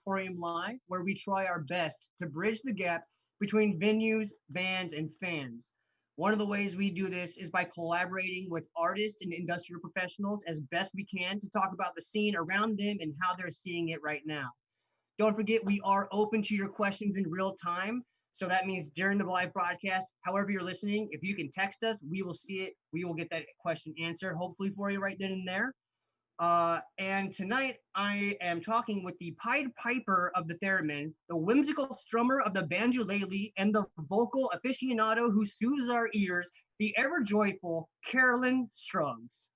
Emporium Live, where we try our best to bridge the gap between venues, bands, and fans. One of the ways we do this is by collaborating with artists and industrial professionals as best we can to talk about the scene around them and how they're seeing it right now. Don't forget, we are open to your questions in real time. So that means during the live broadcast, however you're listening, if you can text us, we will see it. We will get that question answered, hopefully for you right then and there. And tonight I am talking with the Pied Piper of the theremin, the whimsical strummer of the banjolele, and the vocal aficionado who soothes our ears, the ever joyful Caroline Scruggs.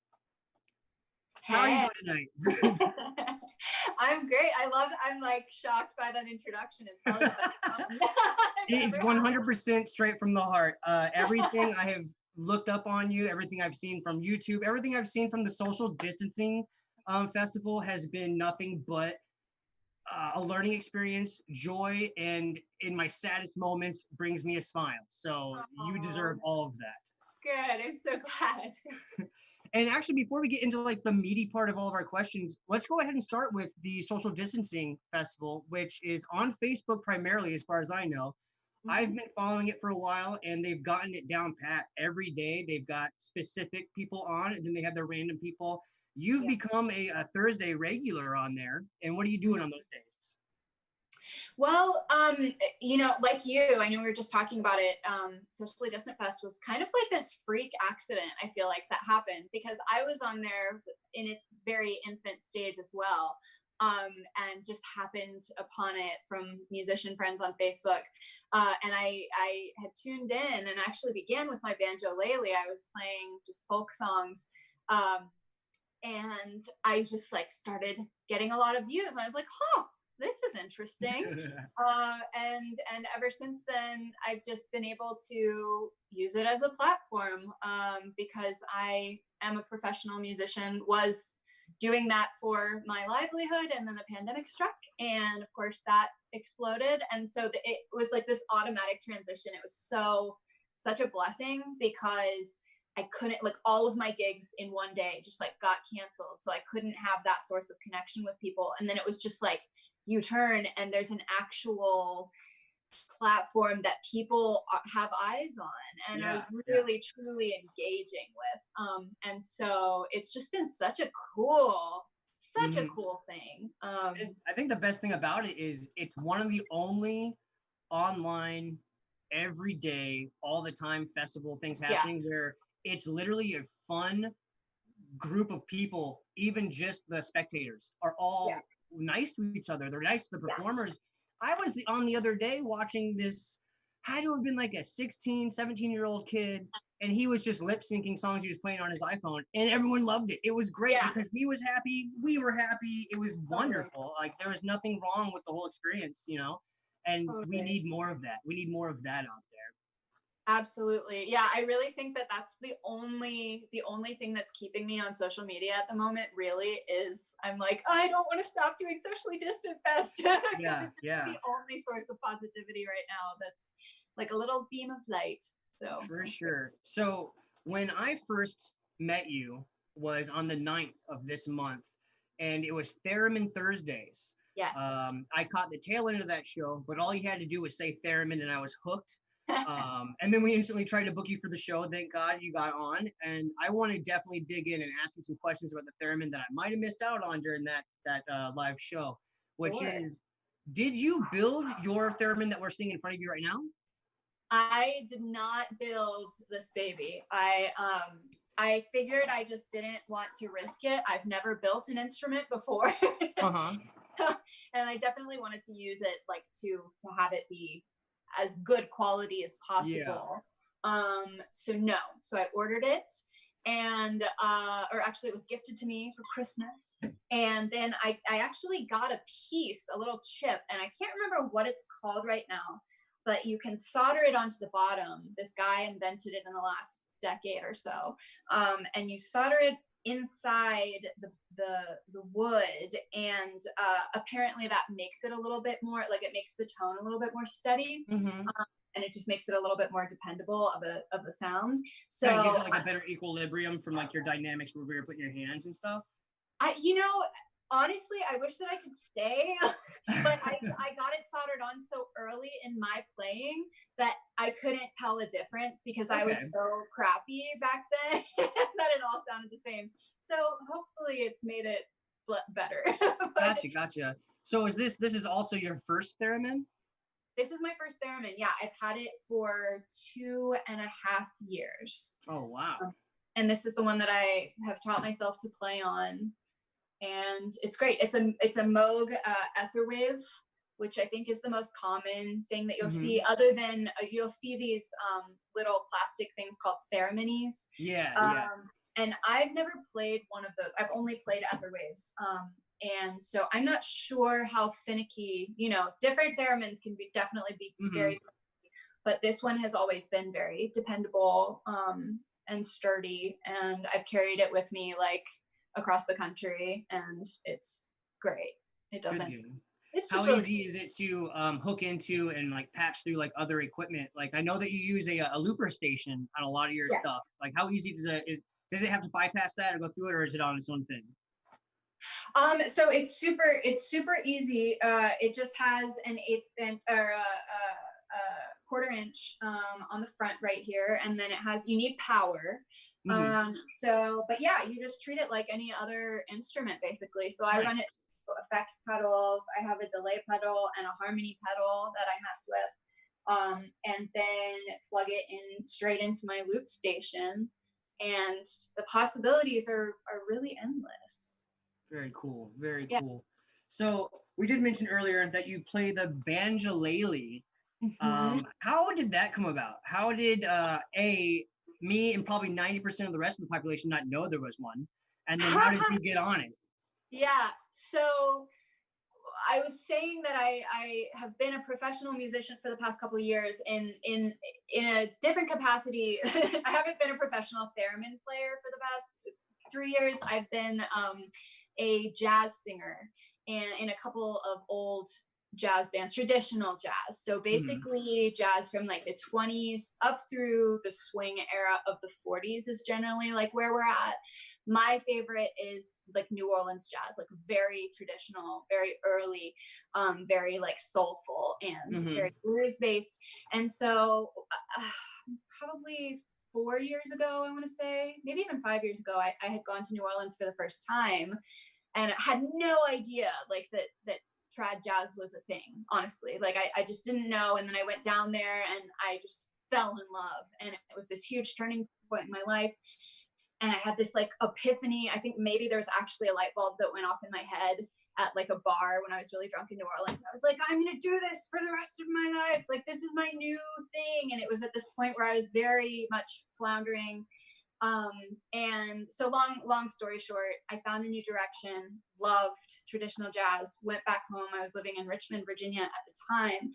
How are you doing tonight? I'm great. I'm like shocked by that introduction. It's probably the best It's 100% straight from the heart. Everything I have looked up on you, everything I've seen from YouTube, everything I've seen from the social distancing festival has been nothing but a learning experience, joy, and in my saddest moments brings me a smile. So you deserve all of that. Good. I'm so glad. And actually, before we get into like the meaty part of all of our questions, let's go ahead and start with the social distancing festival, which is on Facebook primarily, as far as I know. I've been following it for a while, and they've gotten it down pat. Every day they've got specific people on, and then they have their random people. You've become a Thursday regular on there, and what are you doing on those days? Well, you know, like you, I know we were just talking about it. Socially Distant Fest was kind of like this freak accident, I feel like, that happened because I was on there in its very infant stage as well. And just happened upon it from musician friends on Facebook. And I had tuned in and actually began with my banjolele. I was playing just folk songs. And I just like started getting a lot of views and I was like, huh, this is interesting. And ever since then, I've just been able to use it as a platform because I am a professional musician, was doing that for my livelihood, and then the pandemic struck, and of course that exploded. And so it was like this automatic transition. It was such a blessing because I couldn't, like, all of my gigs in one day just like got canceled. So I couldn't have that source of connection with people. And then it was just like, you turn and there's an actual platform that people have eyes on and are really truly engaging with. And so it's just been such a cool thing. I think the best thing about it is it's one of the only online, everyday, all the time festival things happening where it's literally a fun group of people. Even just the spectators are all nice to each other. They're nice to the performers. I was on the other day watching this, had to have been like a 16, 17-year-old kid, and he was just lip syncing songs he was playing on his iPhone, and everyone loved it. It was great because he was happy, we were happy. It was wonderful. Like, there was nothing wrong with the whole experience, you know? And we need more of that. We need more of that out there. Absolutely. Yeah, I really think that that's the only thing that's keeping me on social media at the moment, really, is I'm like, I don't want to stop doing Socially Distant Fest. It's the only source of positivity right now that's like a little beam of light. So for sure. So when I first met you was on the 9th of this month, and it was Theremin Thursdays. Yes. I caught the tail end of that show, but all you had to do was say Theremin and I was hooked. And then we instantly tried to book you for the show. Thank God you got on. And I want to definitely dig in and ask you some questions about the theremin that I might have missed out on during that live show, which is, did you build your theremin that we're seeing in front of you right now? I did not build this baby. I figured I just didn't want to risk it. I've never built an instrument before. And I definitely wanted to use it like to have it be as good quality as possible. So I ordered it, and or actually it was gifted to me for Christmas, and then I actually got a piece, a little chip, and I can't remember what it's called right now, but you can solder it onto the bottom. This guy invented it in the last decade or so, and you solder it inside the wood, and apparently that makes it a little bit more, like, it makes the tone a little bit more steady, and it just makes it a little bit more dependable of a sound. So it gives it like a better equilibrium from like your dynamics where you're putting your hands and stuff. Honestly, I wish that I could stay, but my playing that I couldn't tell a difference because I was so crappy back then that it all sounded the same. So hopefully it's made it better. Gotcha. So this is also your first theremin? This is my first theremin. Yeah, I've had it for 2.5 years. Oh, wow. And this is the one that I have taught myself to play on. And it's great. It's a Moog Etherwave, which I think is the most common thing that you'll see, other than you'll see these little plastic things called Thereminist. Yeah. And I've never played one of those. I've only played Etherwaves. And so I'm not sure how finicky, different theremins can definitely be very finicky, but this one has always been very dependable and sturdy. And I've carried it with me like across the country, and it's great. It doesn't. It's just how easy is it to hook into and like patch through like other equipment? Like I know that you use a looper station on a lot of your stuff. Like how easy does it have to bypass that or go through it, or is it on its own thing? So it's super easy. It just has an 1/8 or a 1/4 inch on the front right here, and then you need power. But yeah, you just treat it like any other instrument basically. So I run it effects pedals. I have a delay pedal and a harmony pedal that I mess with, and then plug it in straight into my loop station, and the possibilities are really endless. Very cool. Very cool. So we did mention earlier that you play the banjolele. How did that come about? How did me and probably 90% of the rest of the population not know there was one? And then how did you get on it? Yeah. So I was saying that I have been a professional musician for the past couple of years in a different capacity. I haven't been a professional theremin player for the past 3 years. I've been a jazz singer and in a couple of old jazz bands, traditional jazz. So basically jazz from like the 20s up through the swing era of the 40s is generally like where we're at. My favorite is like New Orleans jazz, like very traditional, very early, very like soulful and very blues based. And so probably 4 years ago, I want to say, maybe even 5 years ago, I had gone to New Orleans for the first time, and I had no idea like that trad jazz was a thing, honestly. Like I just didn't know. And then I went down there and I just fell in love, and it was this huge turning point in my life. And I had this like epiphany. I think maybe there was actually a light bulb that went off in my head at like a bar when I was really drunk in New Orleans. I was like, I'm going to do this for the rest of my life. Like, this is my new thing. And it was at this point where I was very much floundering. And so long story short, I found a new direction, loved traditional jazz, went back home. I was living in Richmond, Virginia at the time,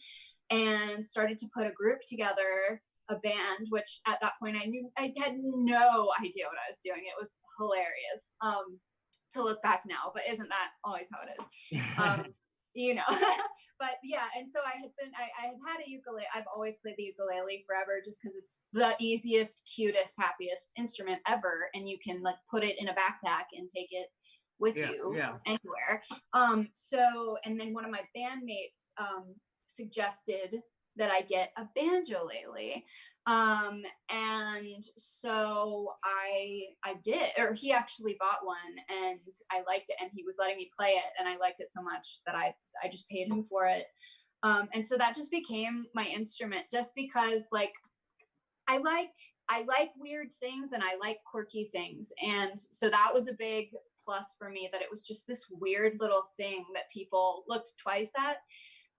and started to put a group together, a band, which at that point I had no idea what I was doing. It was hilarious to look back now, but isn't that always how it is? But yeah, and so I had had a ukulele. I've always played the ukulele forever just because it's the easiest, cutest, happiest instrument ever, and you can like put it in a backpack and take it with you anywhere. And then one of my bandmates suggested that I get a banjolele. And so I did, or he actually bought one, and I liked it, and he was letting me play it, and I liked it so much that I just paid him for it. And so that just became my instrument, just because like I like weird things and I like quirky things. And so that was a big plus for me, that it was just this weird little thing that people looked twice at.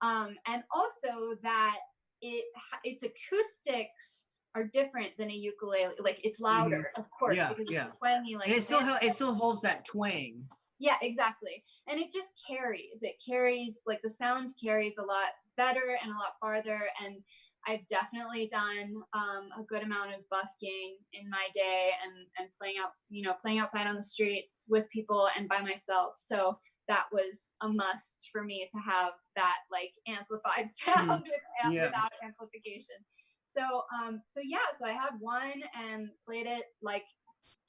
And also that its acoustics are different than a ukulele. Like it's louder, of course, because it's twangy. Like, and it still holds that twang. Yeah, exactly. And it just carries. It carries, like the sound carries a lot better and a lot farther. And I've definitely done a good amount of busking in my day and playing outside on the streets with people and by myself. So that was a must for me to have that like amplified sound without amplification. So I had one and played it like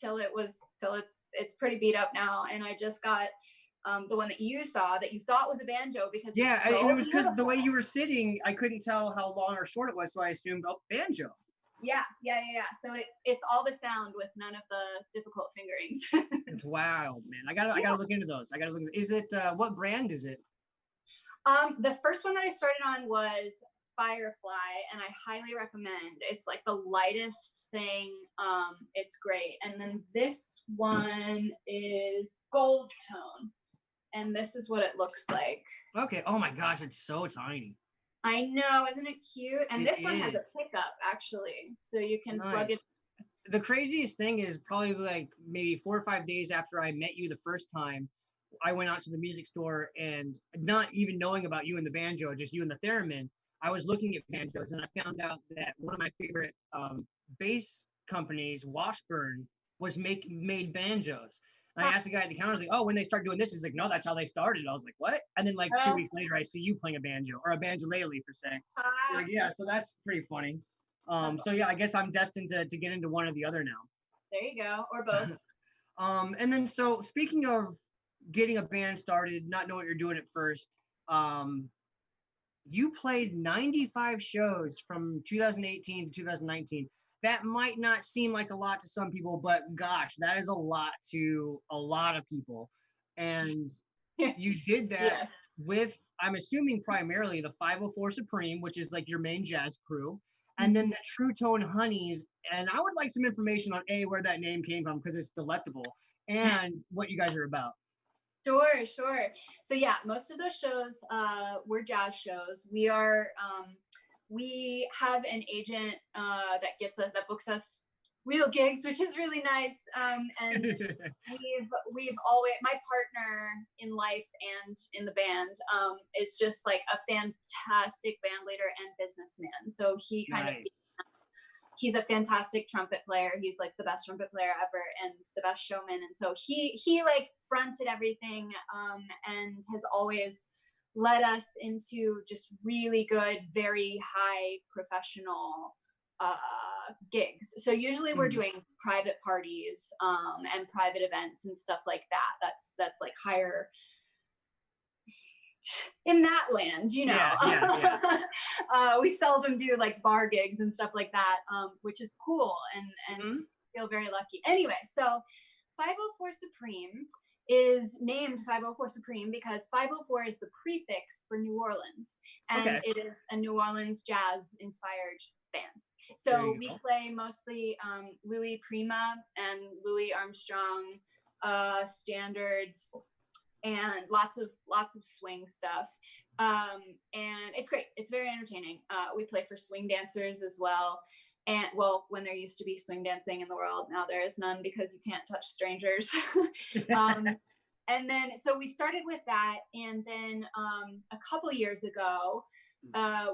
till it's pretty beat up now. And I just got the one that you saw that you thought was a banjo because Yeah, it's so it was because the beautiful. way you were sitting, I couldn't tell how long or short it was, so I assumed, oh, banjo. Yeah. So it's all the sound with none of the difficult fingerings. It's wild, man. I gotta Yeah. look into those. I gotta look. Is it what brand is it? The first one that I started on was Firefly, and I highly recommend. It's like the lightest thing. It's great. And then this one is Gold Tone, and this is what it looks like. Okay. Oh my gosh, it's so tiny. I know, isn't it cute? And It this one has a is. pickup actually, so you can plug it. Nice. The craziest thing is probably like maybe 4 or 5 days after I met you the first time, I went out to the music store and not even knowing about you and the banjo, just you and the theremin. I was looking at banjos and I found out that one of my favorite bass companies, Washburn, was made banjos. And I asked the guy at the counter, I was like, oh, when they start doing this, he's like, no, that's how they started. I was like, what? And then like 2 weeks later, I see you playing a banjo or a banjolele per se. Like, yeah, so that's pretty funny. So yeah, I guess I'm destined to get into one or the other now. There you go, or both. And then so speaking of getting a band started, not knowing what you're doing at first, you played 95 shows from 2018 to 2019. That might not seem like a lot to some people, but gosh, that is a lot to a lot of people. And you did that Yes. with, I'm assuming, primarily the 504 Supreme, which is like your main jazz crew, and then the True Tone Honeys. And I would like some information on where that name came from, because it's delectable, and what you guys are about. Sure. So yeah, most of those shows were jazz shows. We are we have an agent that books us real gigs, which is really nice. And we've always, my partner in life and in the band is just like a fantastic band leader and businessman. So he kind of, he's a fantastic trumpet player. He's like the best trumpet player ever and the best showman. And so he like fronted everything and has always led us into just really good, very high professional gigs. So usually we're doing private parties and private events and stuff like that. That's like higher in that land, you know. Yeah. We seldom do like bar gigs and stuff like that, which is cool and feel very lucky. Anyway, so 504 Supreme is named 504 Supreme because 504 is the prefix for New Orleans, and it is a New Orleans jazz inspired band. So we play mostly Louis Prima and Louis Armstrong standards and lots of swing stuff. And it's great. It's very entertaining. We play for swing dancers as well. And well, when there used to be swing dancing in the world, now there is none because you can't touch strangers. And then, so we started with that. And then a couple years ago,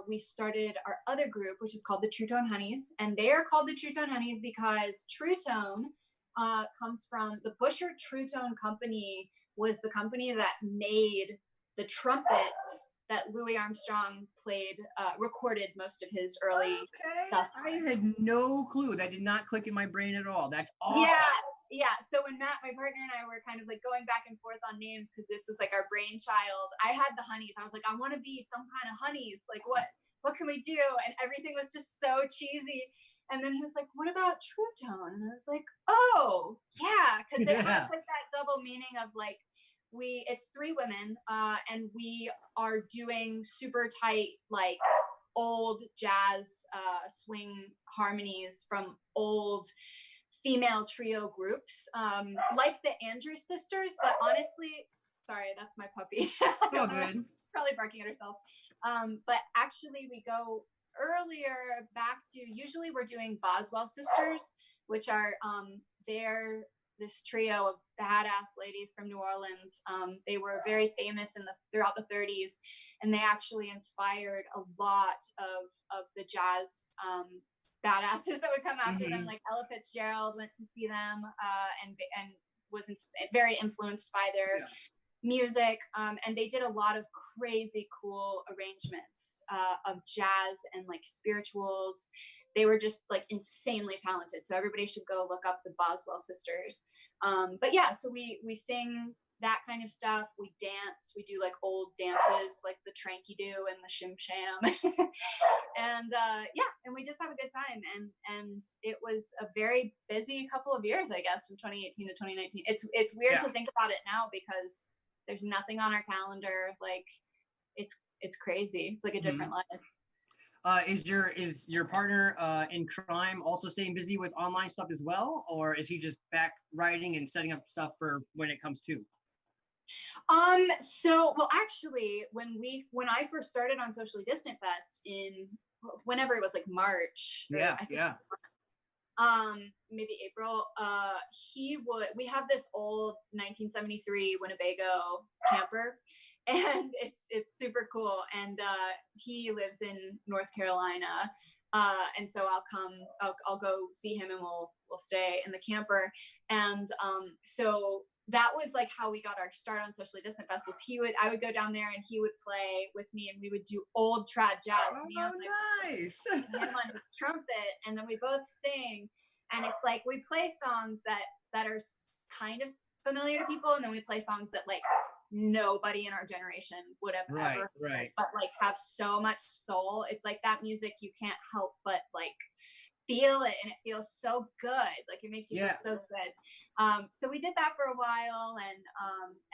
we started our other group, which is called the True Tone Honeys. And they are called the True Tone Honeys because True Tone comes from the Busher True Tone Company, was the company that made the trumpets that Louis Armstrong played, recorded most of his early stuff. I had no clue. That did not click in my brain at all. That's awesome. Yeah. So when Matt, my partner, and I were kind of like going back and forth on names because this was like our brainchild, I had the Honeys. I was like, I want to be some kind of Honeys. Like, what can we do? And everything was just so cheesy. And then he was like, what about True Tone? And I was like, oh, yeah. Because it has like that double meaning of like, it's three women and we are doing super tight, like old jazz swing harmonies from old female trio groups, like the Andrews Sisters. But honestly, sorry, that's my puppy. Oh, good. She's probably barking at herself. But actually we go earlier back to, usually we're doing Boswell Sisters, which are they're this trio of badass ladies from New Orleans. They were very famous throughout the 30s, and they actually inspired a lot of the jazz badasses that would come after them. Like Ella Fitzgerald went to see them and was very influenced by their music. And they did a lot of crazy cool arrangements of jazz and like spirituals. They were just like insanely talented. So everybody should go look up the Boswell Sisters. But yeah, so we sing that kind of stuff. We dance. We do like old dances, like the Tranky-Doo and the Shim Sham. And and we just have a good time. And it was a very busy couple of years, I guess, from 2018 to 2019. It's weird to think about it now because there's nothing on our calendar. Like it's crazy. It's like a different life. Is your partner in crime also staying busy with online stuff as well, or is he just back writing and setting up stuff for when it comes to? So, well, actually, when I first started on Socially Distant Fest in whenever it was like March, maybe April, we have this old 1973 Winnebago camper, and it's super cool. And he lives in North Carolina, and so I'll go see him, and we'll stay in the camper. And so that was like how we got our start on Socially Distant Fest. Was I would go down there and he would play with me, and we would do old trad jazz. Oh, nice! Him on his trumpet, and then we both sing. And it's like we play songs that are kind of familiar to people, and then we play songs that like nobody in our generation would have ever heard, but like have so much soul. It's like that music you can't help but like feel it, and it feels so good. Like it makes you feel so good. So we did that for a while,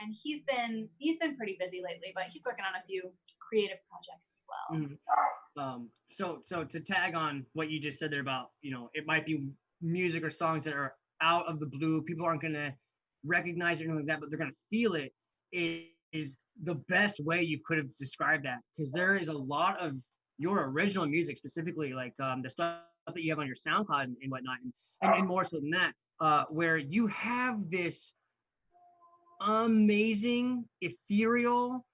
and he's been pretty busy lately, but he's working on a few creative projects as well. So to tag on what you just said there about, it might be music or songs that are out of the blue, people aren't going to recognize it or anything like that, but they're going to feel it, is the best way you could have described that, because there is a lot of your original music, specifically like the stuff that you have on your SoundCloud and whatnot, and more so than that, where you have this amazing ethereal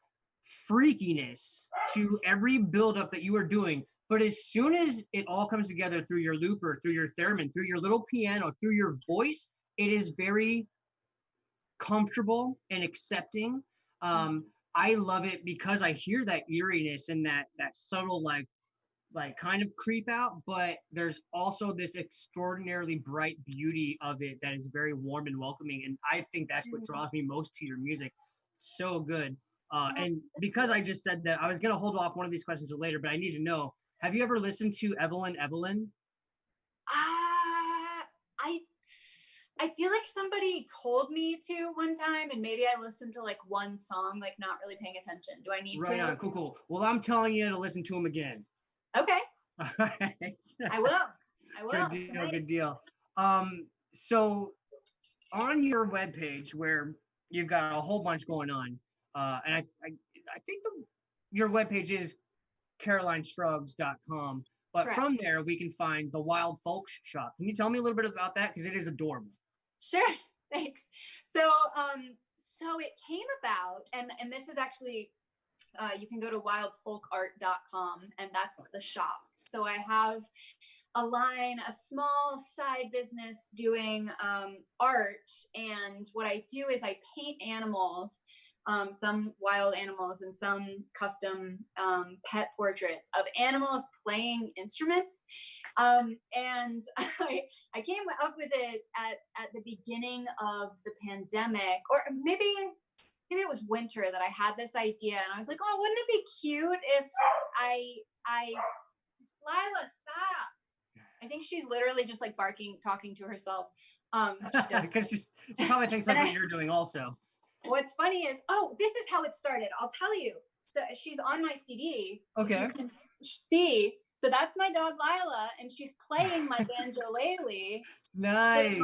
freakiness to every buildup that you are doing. But as soon as it all comes together through your looper, through your theremin, through your little piano, through your voice, it is very comfortable and accepting. I love it because I hear that eeriness and that subtle like kind of creep out, but there's also this extraordinarily bright beauty of it that is very warm and welcoming. And I think that's what draws me most to your music. So good. And because I just said that, I was going to hold off one of these questions for later, but I need to know, have you ever listened to Evelyn? I feel like somebody told me to one time, and maybe I listened to like one song, like not really paying attention. Do I need to? Right on, cool. Well, I'm telling you to listen to them again. Okay. All right. I will. Good deal. So on your webpage, where you've got a whole bunch going on, and I think your webpage is CarolineScruggs.com, but correct. From there we can find the Wild Folks Shop. Can you tell me a little bit about that, because it is adorable? Sure, thanks. So it came about, and this is actually you can go to wildfolkart.com, and that's the shop. So I have a small side business doing art, and what I do is I paint animals, some wild animals and some custom pet portraits of animals playing instruments. And I came up with it at the beginning of the pandemic, or maybe it was winter, that I had this idea, and I was like, oh, wouldn't it be cute if Lila, stop. I think she's literally just like barking, talking to herself. Because she probably thinks that's what you're doing also. What's funny is, this is how it started. I'll tell you. So she's on my CD. Okay. You can see. So that's my dog Lila, and she's playing my banjo-lele. Nice.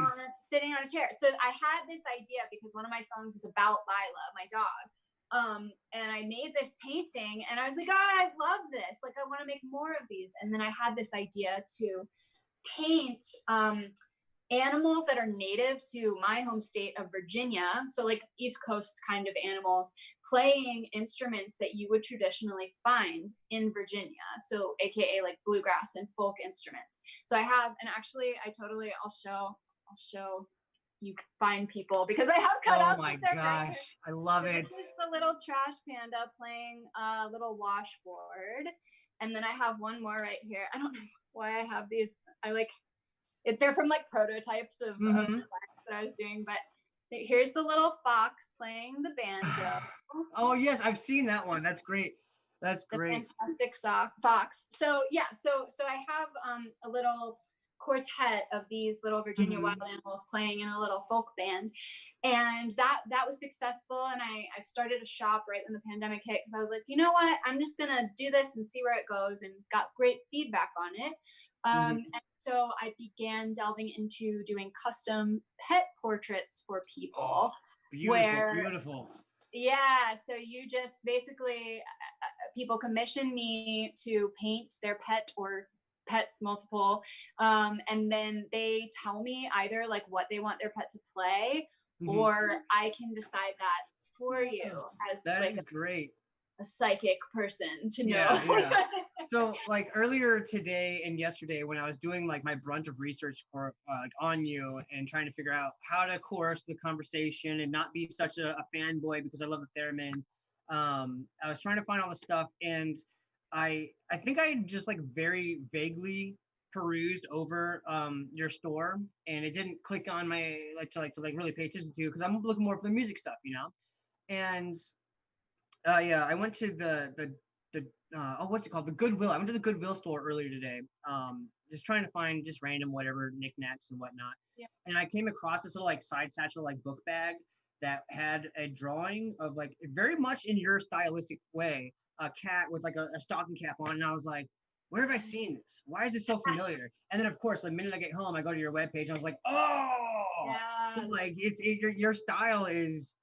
Sitting on a chair. So I had this idea because one of my songs is about Lila, my dog. And I made this painting, and I was like, I love this. Like, I want to make more of these. And then I had this idea to paint animals that are native to my home state of Virginia. So like East Coast kind of animals playing instruments that you would traditionally find in Virginia. So AKA like bluegrass and folk instruments. So I have, and actually I'll show you fine people, because I have cut up. Oh my gosh, I love it. This is the little trash panda playing a little washboard. And then I have one more right here. I don't know why I have these. They're from like prototypes of designs that I was doing, but Here's the little fox playing the banjo. Oh yes, I've seen that one. That's great. That's The great. fantastic fox. So yeah, so I have a little quartet of these little Virginia wild animals playing in a little folk band, and that was successful. And I started a shop right when the pandemic hit, because I was like, you know what, I'm just gonna do this and see where it goes, and got great feedback on it. And so I began delving into doing custom pet portraits for people. Beautiful. Yeah, so you just basically, people commission me to paint their pet or pets multiple, and then they tell me either like what they want their pet to play, or I can decide that for you as that like is great. A psychic person to know. Yeah. So like earlier today and yesterday, when I was doing like my brunt of research for like on you and trying to figure out how to coerce the conversation and not be such a fanboy because I love the theremin, I was trying to find all the stuff, and I think I just like very vaguely perused over your store, and it didn't click on my to really pay attention to, because I'm looking more for the music stuff, and yeah, I went to the what's it called? The Goodwill. I went to the Goodwill store earlier today, just trying to find just random whatever knickknacks and whatnot. Yeah. And I came across this little like side satchel like book bag that had a drawing of like very much in your stylistic way, a cat with like a stocking cap on, and I was like, where have I seen this? Why is this so familiar? And then of course, the minute I get home, I go to your webpage and I was like, oh, so like your style is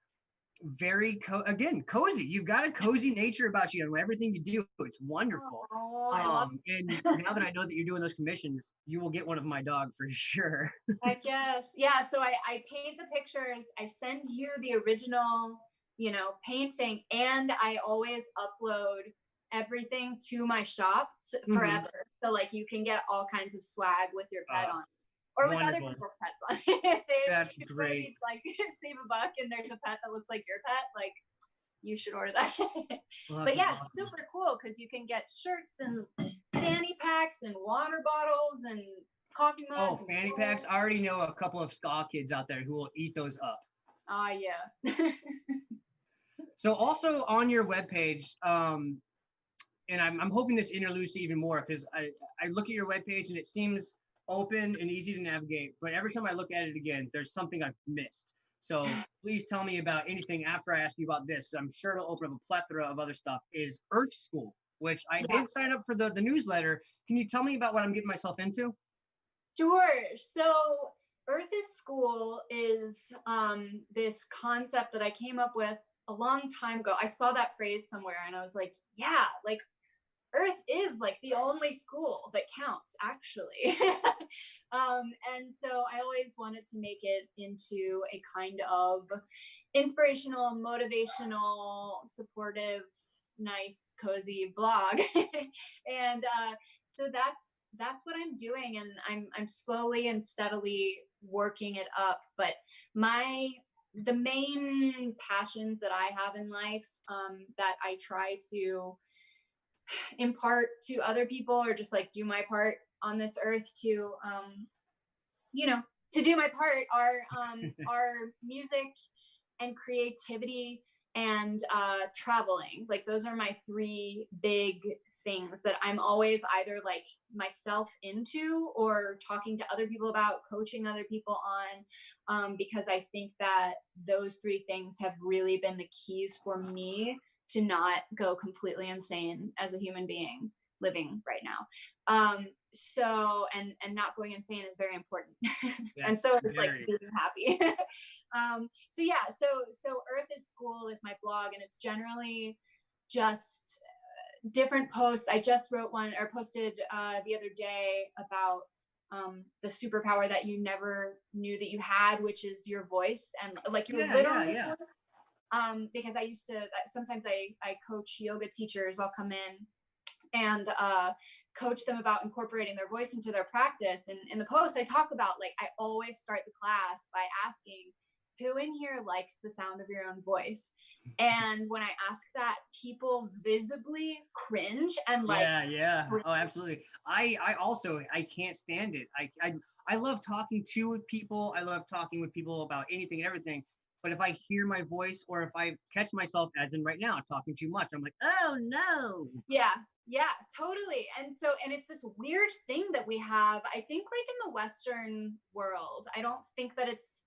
very cozy. You've got a cozy nature about you and everything you do. It's wonderful. And now that I know that you're doing those commissions, you will get one of my dog for sure. I guess. Yeah. So I paint the pictures. I send you the original, painting, and I always upload everything to my shop forever. So like you can get all kinds of swag with your pet on. Or with other people's pets on it. That's great. If like save a buck and there's a pet that looks like your pet, like you should order that. Well, but yeah, awesome. it's super cool because you can get shirts and fanny packs and water bottles and coffee mugs. Oh, fanny packs! I already know a couple of ska kids out there who will eat those up. Yeah. So also on your webpage, and I'm hoping this interludes even more, because I look at your webpage and it seems open and easy to navigate, but every time I look at it again, there's something I've missed. So please tell me about anything after I ask you about this, because I'm sure it'll open up a plethora of other stuff. Is Earth School, which I did sign up for the newsletter. Can you tell me about what I'm getting myself into? Sure. So Earth is School is this concept that I came up with a long time ago. I saw that phrase somewhere and I was like, yeah, like Earth is like the only school that counts, actually. And so I always wanted to make it into a kind of inspirational, motivational, supportive, nice, cozy blog. And so that's what I'm doing, and I'm slowly and steadily working it up. But the main passions that I have in life, that I try to impart to other people, or just like do my part on this earth to to do my part, are music and creativity and traveling. Like those are my three big things that I'm always either like myself into or talking to other people about, coaching other people on, because I think that those three things have really been the keys for me to not go completely insane as a human being living right now. So and not going insane is very important. Yes, and so it's like being happy. So yeah, so Earth is School is my blog, and it's generally just different posts. I just wrote one or posted the other day about the superpower that you never knew that you had, which is your voice, and like your literal voice. Because I used to, sometimes I coach yoga teachers. I'll come in and coach them about incorporating their voice into their practice. And in the post, I talk about, like, I always start the class by asking, who in here likes the sound of your own voice? And when I ask that, people visibly cringe and like, yeah. Oh, absolutely. I can't stand it. I love talking to people. I love talking with people about anything and everything. But if I hear my voice or if I catch myself, as in right now, talking too much, I'm like, oh no. Yeah, totally. And it's this weird thing that we have, I think, like in the Western world. I don't think that it's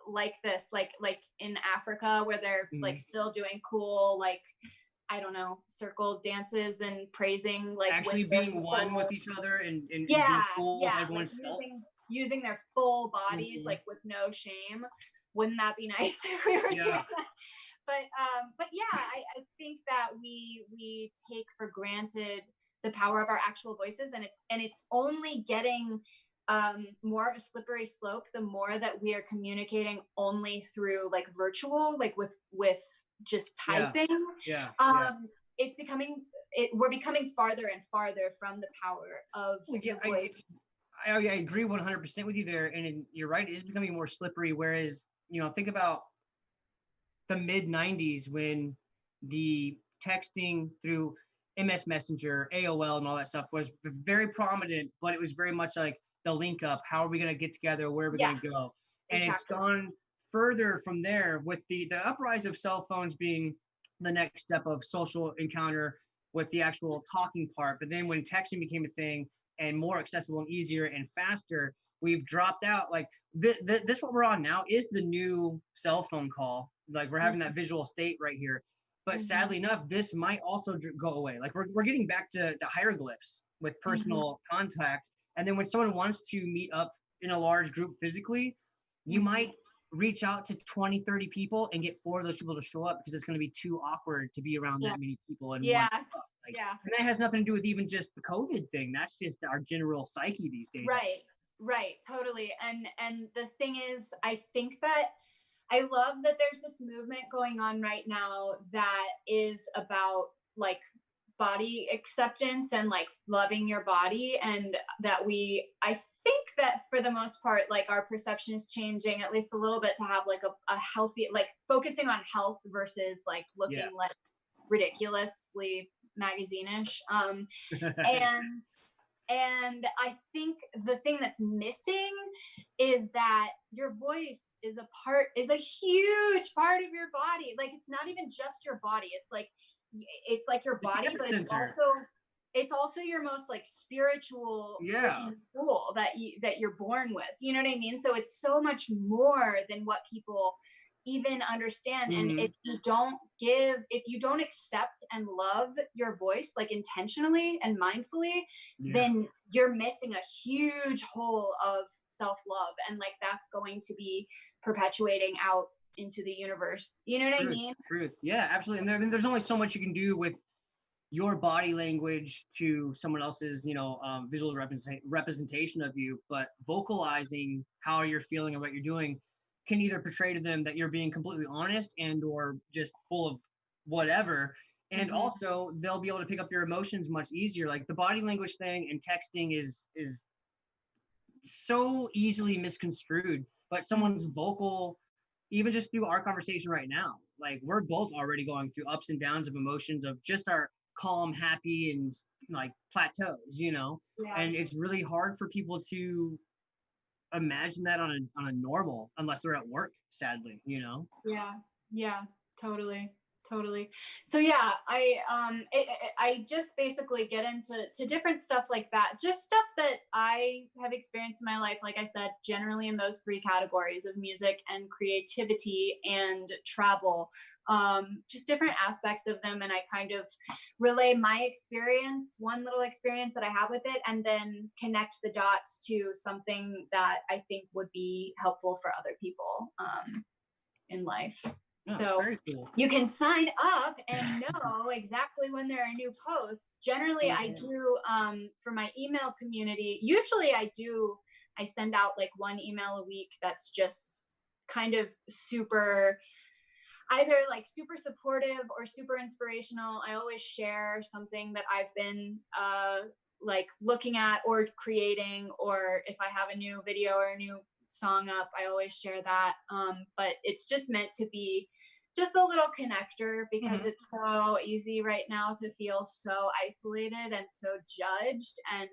like this, like in Africa where they're like still doing cool, like, I don't know, circle dances and praising, like actually being one with each other and yeah, being cool with yeah, everyone's like self. using their full bodies, like with no shame. Wouldn't that be nice if we were doing that? But yeah, I think that we take for granted the power of our actual voices, and it's only getting more of a slippery slope the more that we are communicating only through like virtual, like with just typing. Yeah. It's becoming we're becoming farther and farther from the power of the voice. I agree 100% with you there, and you're right. It is becoming more slippery. Whereas, think about the mid 90s when the texting through MS Messenger, AOL, and all that stuff was very prominent, but it was very much like the link up. How are we going to get together? Where are we going to go? And it's gone further from there with the uprise of cell phones being the next step of social encounter with the actual talking part. But then when texting became a thing and more accessible and easier and faster, we've dropped out. Like this what we're on now is the new cell phone call. Like we're having that visual state right here. But sadly enough, this might also go away. Like we're getting back to hieroglyphs with personal contact. And then when someone wants to meet up in a large group physically, you might reach out to 20, 30 people and get 4 of those people to show up because it's going to be too awkward to be around that many people. And and that has nothing to do with even just the COVID thing. That's just our general psyche these days. Right. Totally. And the thing is, I think that I love that there's this movement going on right now that is about like body acceptance and like loving your body, and that I think that for the most part, like our perception is changing at least a little bit to have like a healthy, like focusing on health versus like looking like ridiculously magazine-ish. And I think the thing that's missing is that your voice is a huge part of your body. Like it's not even just your body. It's like your body, but it's also your most like spiritual tool that you're born with. You know what I mean? So it's so much more than what people even understand. And if you don't accept and love your voice like intentionally and mindfully, then you're missing a huge hole of self-love, and like that's going to be perpetuating out into the universe. You know what I mean? Truth. Yeah, absolutely. And there's only so much you can do with your body language to someone else's, visual representation of you, but vocalizing how you're feeling and what you're doing can either portray to them that you're being completely honest and or just full of whatever. And also they'll be able to pick up your emotions much easier. Like the body language thing and texting is so easily misconstrued, but someone's vocal, even just through our conversation right now, like we're both already going through ups and downs of emotions of just our calm, happy, and like plateaus, and it's really hard for people to imagine that on a normal, unless they're at work, sadly. Yeah, totally. So yeah, I just basically get into different stuff like that, just stuff that I have experienced in my life, like I said, generally in those 3 categories of music and creativity and travel, just different aspects of them. And I kind of relay my experience, one little experience that I have with it, and then connect the dots to something that I think would be helpful for other people in life. So cool. You can sign up and know exactly when there are new posts. Generally, I do for my email community. Usually I send out like 1 email a week that's just kind of either like super supportive or super inspirational. I always share something that I've been like looking at or creating, or if I have a new video or a new song up, I always share that. But it's just meant to be just a little connector, because it's so easy right now to feel so isolated and so judged and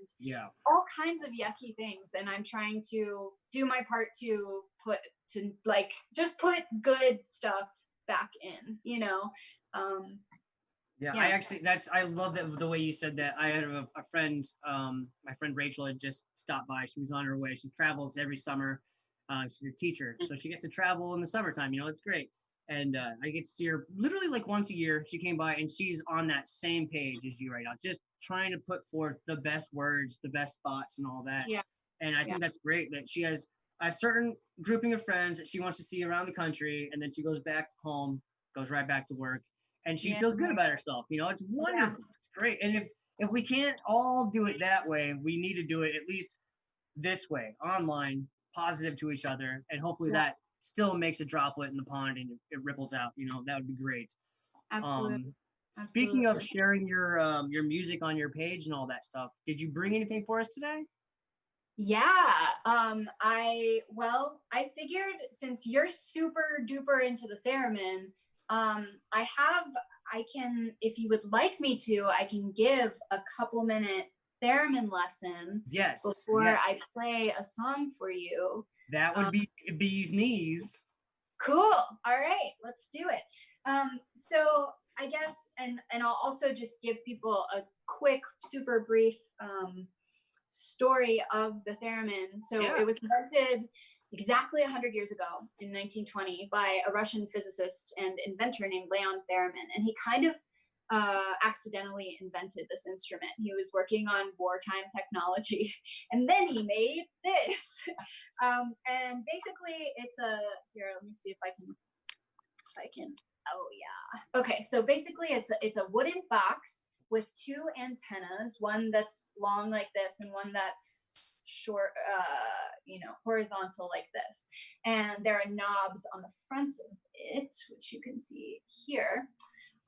all kinds of yucky things. And I'm trying to do my part to just put good stuff back in, you know? I love that the way you said that. I had a friend, my friend Rachel had just stopped by. She was on her way. She travels every summer. She's a teacher, so she gets to travel in the summertime. You know, it's great. And I get to see her literally like once a year. She came by and she's on that same page as you right now, just trying to put forth the best words, the best thoughts, and all that. Yeah. And I think that's great that she has a certain grouping of friends that she wants to see around the country, and then she goes back home, goes right back to work, and she feels good about herself. You know, it's wonderful. It's great. And if we can't all do it that way, we need to do it at least this way, online, positive to each other, and hopefully that still makes a droplet in the pond and it ripples out. You know, that would be great. Absolutely. Speaking of sharing your music on your page and all that stuff, did you bring anything for us today? Yeah. I figured, since you're super duper into the theremin, I can, if you would like me to, I can give a couple minute theremin lesson before I play a song for you. That would be bee's knees. Cool. All right, let's do it. So I guess, and I'll also just give people a quick, super brief story of the theremin. So it was invented exactly 100 years ago in 1920 by a Russian physicist and inventor named Leon Theremin. And he kind of accidentally invented this instrument. He was working on wartime technology, and then he made this. And basically, it's here. Let me see if I can. Oh yeah. Okay. So basically, it's a wooden box with two antennas, one that's long like this and one that's short, horizontal like this. And there are knobs on the front of it, which you can see here.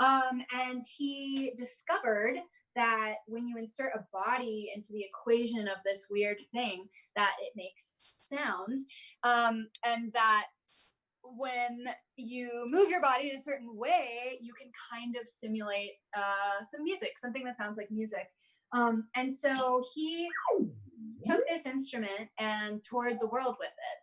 And he discovered that when you insert a body into the equation of this weird thing, that it makes sound, and that when you move your body in a certain way, you can kind of simulate some music, something that sounds like music. And so he took this instrument and toured the world with it.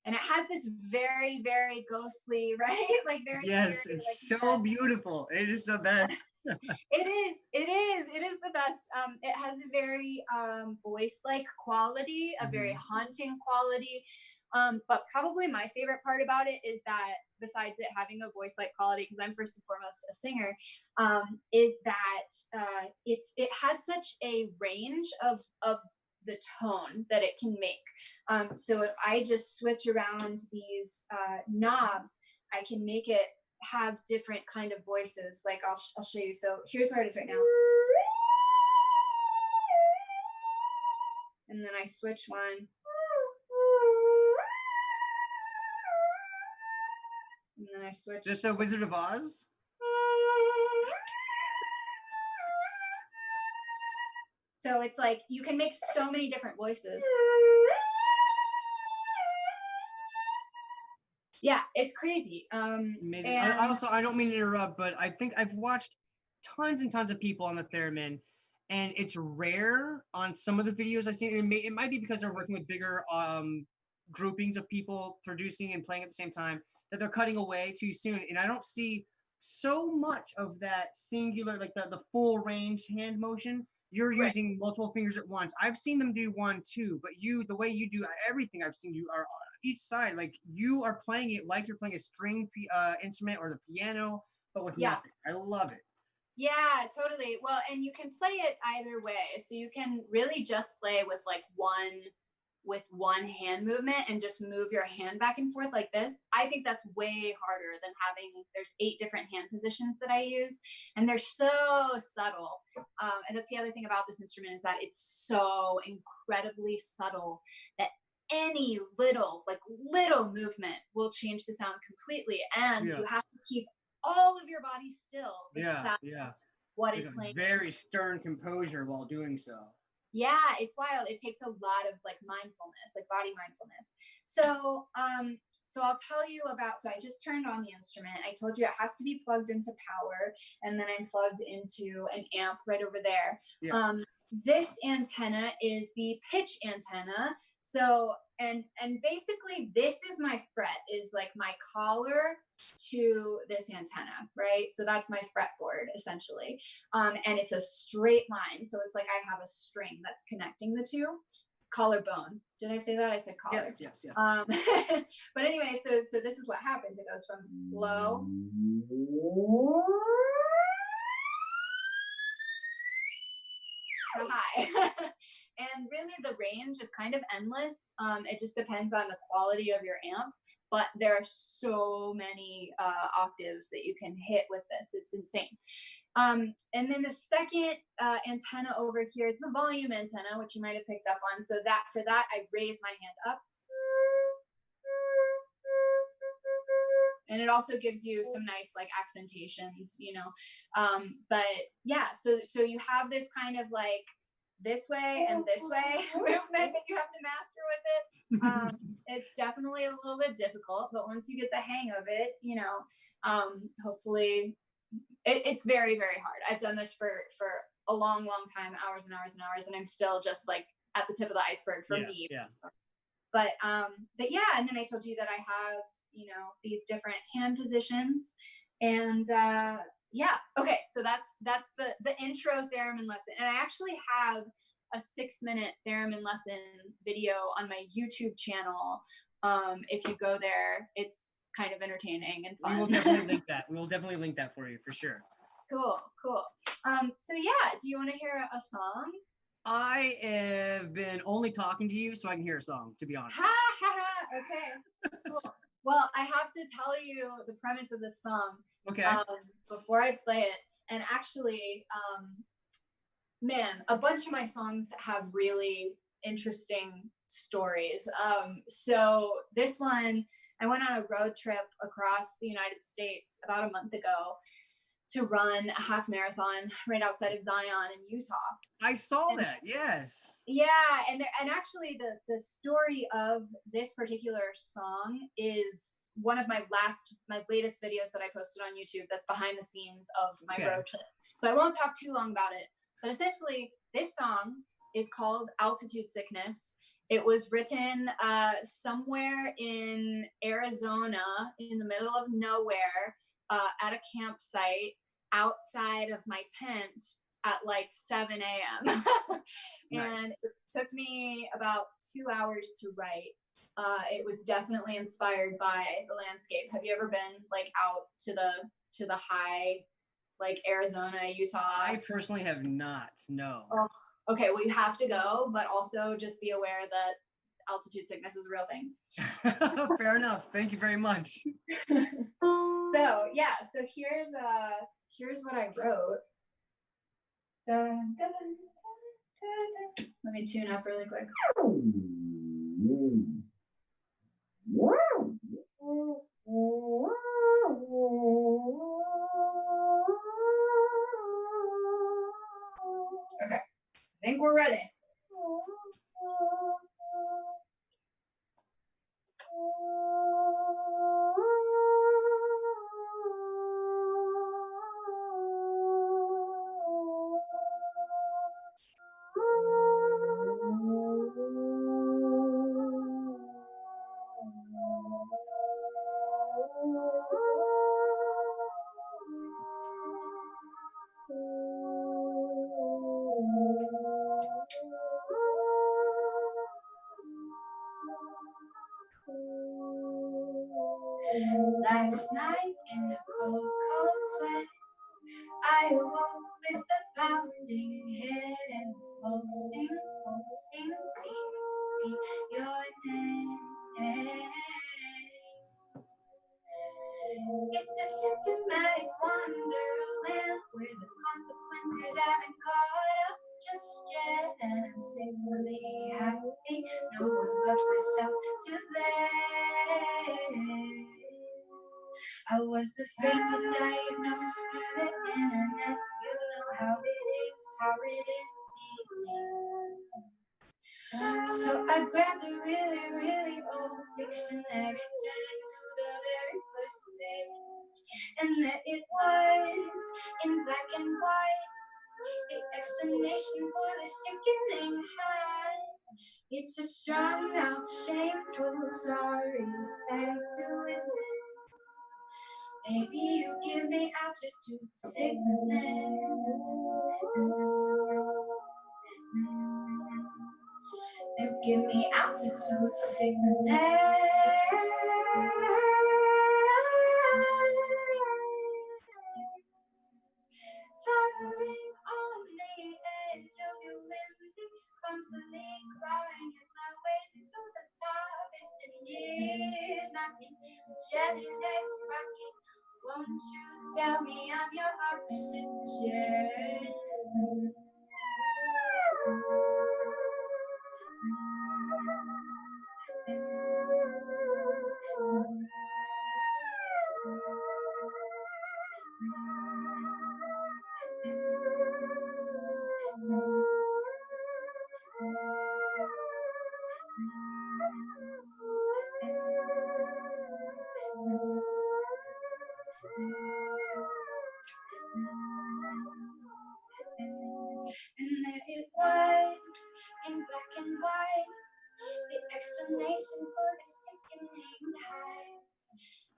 And it has this very, very ghostly, right? Like very it's like so beautiful. It is the best. It is the best. It has a very voice-like quality, a very haunting quality. But probably my favorite part about it is that, besides it having a voice-like quality, because I'm first and foremost a singer, is that it has such a range of the tone that it can make. So if I just switch around these knobs, I can make it have different kind of voices. Like I'll show you. So here's where it is right now. And then I switch one. And then I switch. Is that the Wizard of Oz? So it's like you can make so many different voices. Yeah, it's crazy. Amazing. I don't mean to interrupt, but I think I've watched tons and tons of people on the theremin, and it's rare on some of the videos I've seen. It might be because they're working with bigger groupings of people producing and playing at the same time, that they're cutting away too soon. And I don't see so much of that singular, like the full range hand motion. You're using multiple fingers at once. I've seen them do 1, 2, but the way you do everything I've seen you are each side, like you are playing it like you're playing a string instrument or the piano, but with nothing. I love it. Yeah, totally. Well, and you can play it either way. So you can really just play with like one hand movement and just move your hand back and forth like this. I think that's way harder than there's 8 different hand positions that I use, and they're so subtle. And that's the other thing about this instrument, is that it's so incredibly subtle that any little movement will change the sound completely, and you have to keep all of your body still besides what is playing. Very stern composure while doing so. Yeah, it's wild. It takes a lot of like mindfulness, like body mindfulness. So, so I'll tell you about, so I just turned on the instrument. I told you it has to be plugged into power, and then I'm plugged into an amp right over there. Yeah. This antenna is the pitch antenna. So, and basically this is my fret, is like my collar to this antenna, right? So that's my fretboard essentially. And it's a straight line. So it's like I have a string that's connecting the two. Collarbone. Did I say that? I said collar. Yes. But anyway, so this is what happens. It goes from low to high. And really the range is kind of endless. It just depends on the quality of your amp, but there are so many octaves that you can hit with this. It's insane. And then the second antenna over here is the volume antenna, which you might have picked up on. So that for that, I raise my hand up. And it also gives you some nice like accentations, you know. But yeah, so you have this kind of like this way and this way movement that you have to master with it. It's definitely a little bit difficult, but once you get the hang of it, you know, hopefully it's very, very hard. I've done this for a long time, hours and hours and hours, and I'm still just like at the tip of the iceberg for me. Yeah. But yeah, and then I told you that I have, you know, these different hand positions, and yeah. Okay, so that's the intro theremin lesson, and I actually have a 6-minute theremin lesson video on my YouTube channel. If you go there, it's kind of entertaining and fun. We will definitely link that. We will definitely link that for you for sure. Cool. So yeah, do you want to hear a song? I have been only talking to you so I can hear a song, to be honest. Okay. Cool. Well, I have to tell you the premise of this song. Okay. Before I play it. And actually, man, a bunch of my songs have really interesting stories. So this one, I went on a road trip across the United States about a month ago to run a half marathon right outside of Zion in Utah. I saw that, yes. Yeah, and actually the story of this particular song is one of my latest videos that I posted on YouTube that's behind the scenes of my road trip. So I won't talk too long about it, but essentially this song is called Altitude Sickness. It was written somewhere in Arizona in the middle of nowhere at a campsite outside of my tent at like 7 a.m. Nice. And it took me about 2 hours to write. It was definitely inspired by the landscape. Have you ever been like out to the high, like Arizona, Utah? I personally have not, no. Oh, okay, well you have to go, but also just be aware that altitude sickness is a real thing. Fair enough. Thank you very much. So yeah, so here's what I wrote. Dun, dun, dun, dun. Let me tune up really quick. Okay, I think we're ready. Last night in the cold, cold sweat, I awoke with a pounding head, and pulsing seemed to be your name. It's a symptomatic wonderland where the consequences haven't caught up just yet, and I'm simply happy, no one but myself to blame. I was afraid to diagnose through the internet. You know how it is that's how it is these days. So I grabbed a really, really old dictionary, turned to the very first page, and there it was, in black and white, the explanation for the sickening high. It's a strung out, shameful, sorry, sad to admit. Maybe you give me altitude sickness. You give me altitude sickness. Towering on the edge of your whimsy, clumsily crying at my way to the top. It's in years, not me, the jelly that's rocking. Won't you tell me I'm your oxygen? And there it was, in black and white, the explanation for the sickening high.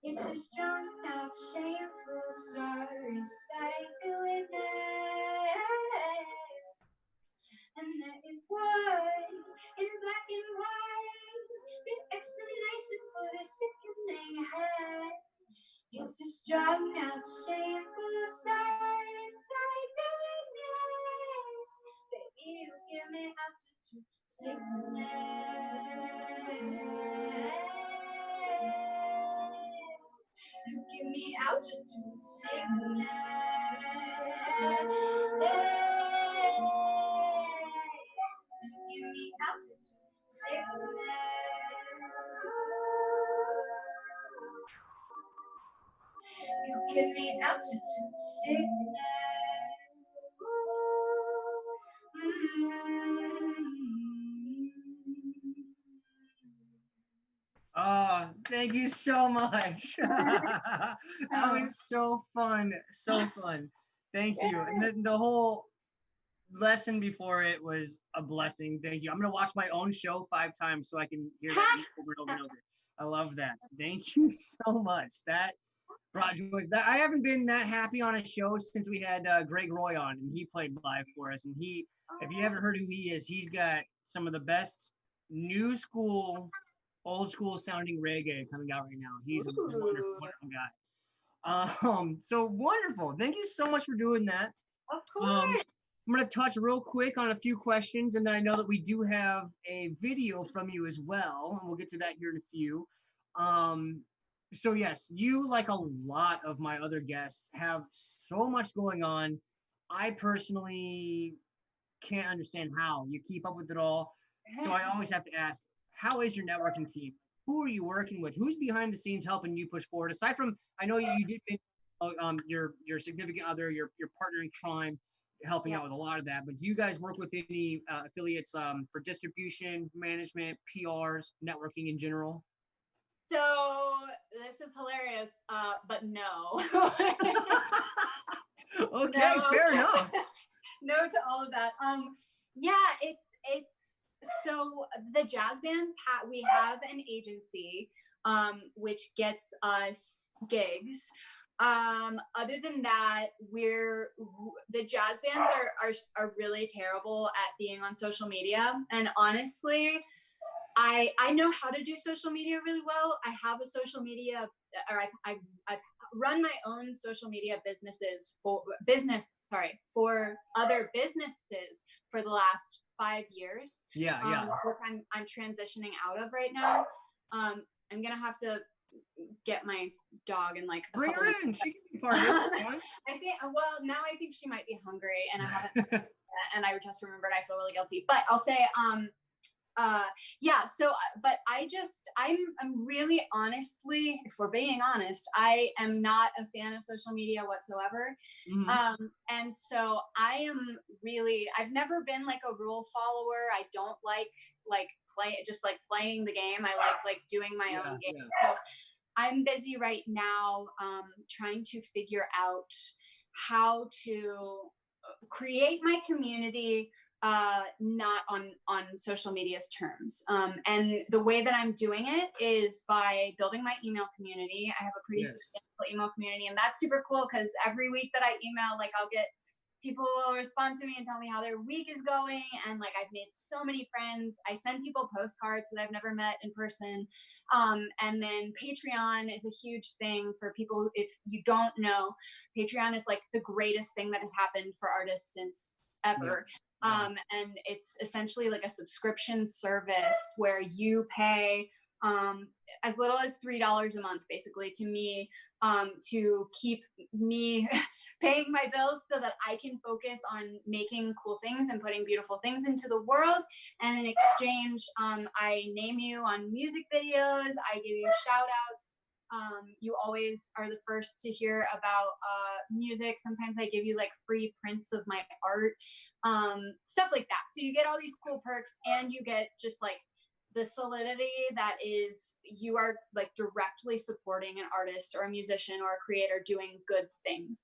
It's a strung out, shameful, sorry sight to witness. And there it was, in black and white, the explanation for the sickening high. It's a strung out, shameful, sorry sight to witness. Baby, you give me altitude sickness. You give me altitude sickness. You give me altitude sickness. You give me altitude sickness. Oh, thank you so much. That was so fun. So fun. Thank you. And the whole lesson before it was a blessing. Thank you. I'm going to watch my own show 5 times so I can hear that over and over and over. I love that. Thank you so much. That brought joy. That I haven't been that happy on a show since we had Greg Roy on, and he played live for us. And he, if you haven't heard who he is, he's got some of the best new school, old school sounding reggae coming out right now. He's a wonderful, wonderful guy. So wonderful. Thank you so much for doing that. Of course. I'm going to touch real quick on a few questions, and then I know that we do have a video from you as well, and we'll get to that here in a few. So yes, you, like a lot of my other guests, have so much going on. I personally can't understand how you keep up with it all. So I always have to ask, how is your networking team? Who are you working with? Who's behind the scenes helping you push forward? Aside from, I know you did your significant other, your partner in crime, helping out with a lot of that. But do you guys work with any affiliates for distribution, management, PRs, networking in general? So this is hilarious, but no. Okay, no, fair enough. No to all of that. Yeah, it's so the jazz bands we have an agency which gets us gigs. Other than that, the jazz bands are really terrible at being on social media, and honestly, I know how to do social media really well. I have a social media, or I've run my own social media for other businesses for the last 5 years. Yeah. Which I'm transitioning out of right now. I'm gonna have to get my dog and like bring her in. She can be part of this. I think she might be hungry, and I haven't and I just remembered I feel really guilty. But I'll say Yeah. So, but I'm really, honestly, if we're being honest, I am not a fan of social media whatsoever. And so I've never been like a rule follower. I don't like playing the game. I like doing my own game. Yeah. So I'm busy right now, trying to figure out how to create my community, not on social media's terms. And the way that I'm doing it is by building my email community. I have a pretty substantial email community, and that's super cool because every week that I email, like I'll get people will respond to me and tell me how their week is going. And like I've made so many friends. I send people postcards that I've never met in person. And then Patreon is a huge thing for people. If you don't know, Patreon is like the greatest thing that has happened for artists since ever. And it's essentially like a subscription service where you pay as little as $3 a month, basically, to me, to keep me paying my bills so that I can focus on making cool things and putting beautiful things into the world. And in exchange, I name you on music videos, I give you shout outs. You always are the first to hear about music. Sometimes I give you like free prints of my art, stuff like that. So you get all these cool perks, and you get just like the solidity that is, you are like directly supporting an artist or a musician or a creator doing good things.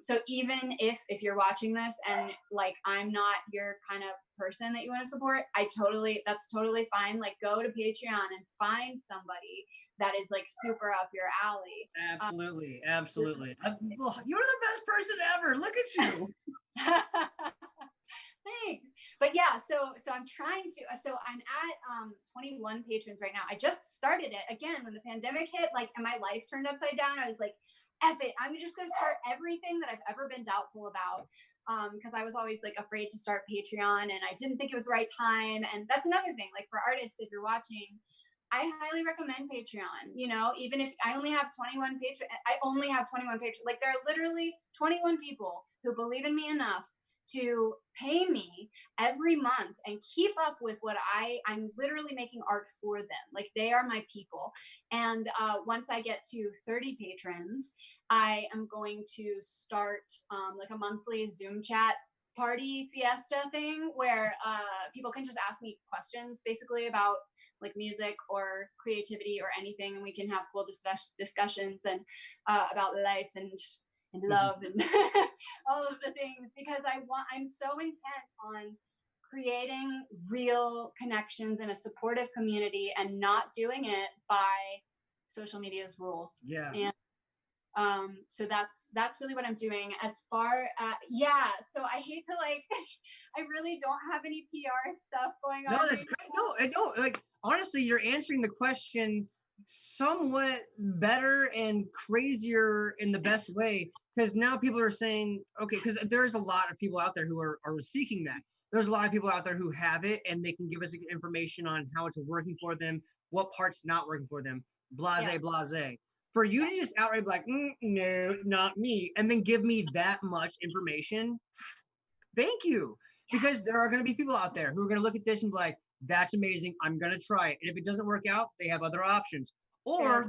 So even if you're watching this and like I'm not your kind of person that you want to support, that's totally fine. Like go to Patreon and find somebody that is like super up your alley. Absolutely. You're the best person ever. Look at you. Thanks. But yeah, so I'm trying to, so I'm at 21 patrons right now. I just started it again when the pandemic hit, like, and my life turned upside down. I was like, F it, I'm just going to start everything that I've ever been doubtful about. Because I was always like afraid to start Patreon, and I didn't think it was the right time. And that's another thing, like for artists, if you're watching, I highly recommend Patreon. You know, even if I only have 21 patrons, like there are literally 21 people who believe in me enough to pay me every month and keep up with what I'm literally making art for them. Like they are my people. And once I get to 30 patrons, I am going to start like a monthly Zoom chat party fiesta thing where people can just ask me questions basically about like music or creativity or anything, and we can have cool discussions and about life and love and all of the things, because I'm so intent on creating real connections in a supportive community and not doing it by social media's rules. And so that's really what I'm doing. As far so I hate to like I really don't have any PR stuff going on. No, that's great. No, like honestly, you're answering the question somewhat better and crazier in the best way, because now people are saying, okay, because there's a lot of people out there who are seeking that. There's a lot of people out there who have it, and they can give us information on how it's working for them, what part's not working for them, blase. For you to just outright be like, no, not me, and then give me that much information, thank you. Because there are going to be people out there who are going to look at this and be like, that's amazing, I'm going to try it. And if it doesn't work out, they have other options. Or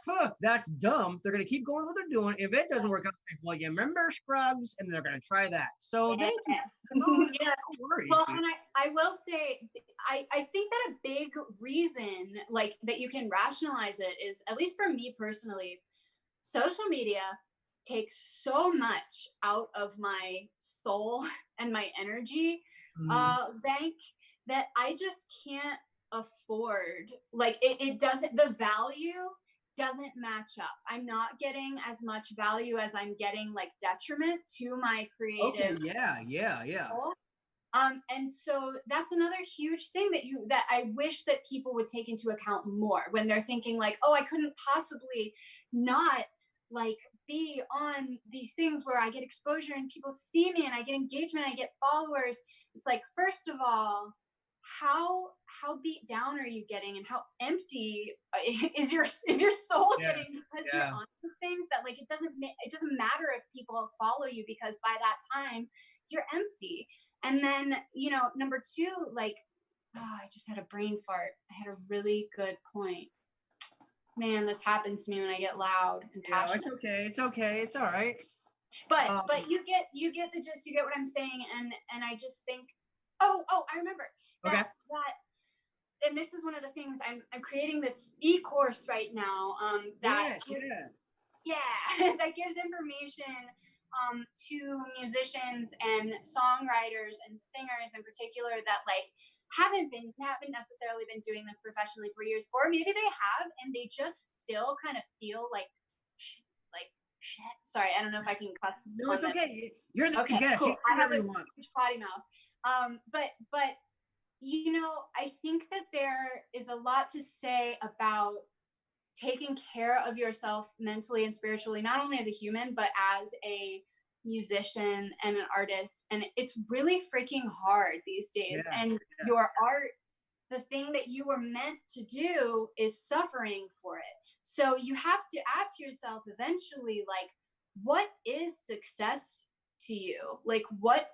they're like, that's dumb. They're going to keep going what they're doing. If it doesn't work out, like, well, you remember Scruggs? And they're going to try that. So thank you. No worries. Well, and I will say, I think that a big reason like that you can rationalize it is, at least for me personally, social media takes so much out of my soul and my energy bank that I just can't afford. Like it doesn't, the value doesn't match up. I'm not getting as much value as I'm getting like detriment to my creative. Okay, yeah. And so that's another huge thing that I wish that people would take into account more when they're thinking like, oh, I couldn't possibly not like be on these things where I get exposure and people see me and I get engagement, I get followers. It's like, first of all, how beat down are you getting, and how empty is your soul getting because you're on these things that like it doesn't matter if people follow you, because by that time you're empty. And then, you know, number two, like I just had a brain fart. I had a really good point. Man, this happens to me when I get loud and passionate. No, it's okay. It's okay. It's all right. But you get the gist. You get what I'm saying, and I just think, oh, I remember that. And this is one of the things I'm creating this e-course right now. That gives information to musicians and songwriters and singers in particular that like haven't necessarily been doing this professionally for years, or maybe they have and they just still kind of feel like shit. Sorry, I don't know if I can cuss. No, it's okay. You're the guest. Cool. I have this huge potty mouth. But you know, I think that there is a lot to say about taking care of yourself mentally and spiritually, not only as a human, but as a musician and an artist. And it's really freaking hard these days. Your art, the thing that you were meant to do, is suffering for it. So you have to ask yourself eventually, like, what is success to you? Like, what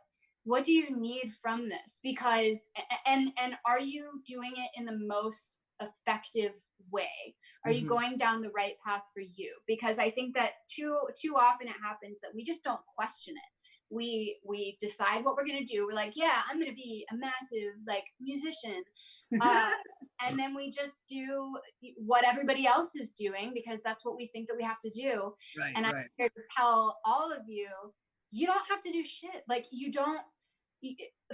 do you need from this? Because, and are you doing it in the most effective way? Are you going down the right path for you? Because I think that too often it happens that we just don't question it. We decide what we're going to do. We're like, yeah, I'm going to be a massive like musician. And then we just do what everybody else is doing because that's what we think that we have to do. I'm here to tell all of you, you don't have to do shit. Like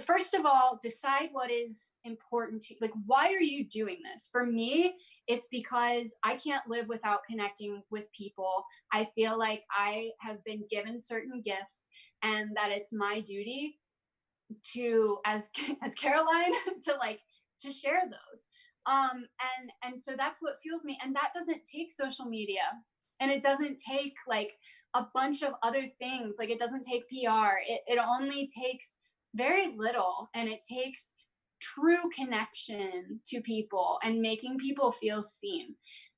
first of all, decide what is important to you. Like, why are you doing this? For me, it's because I can't live without connecting with people. I feel like I have been given certain gifts and that it's my duty to, as Caroline, to share those. And so that's what fuels me. And that doesn't take social media, and it doesn't take like a bunch of other things. Like, it doesn't take PR. It only takes very little, and it takes true connection to people and making people feel seen.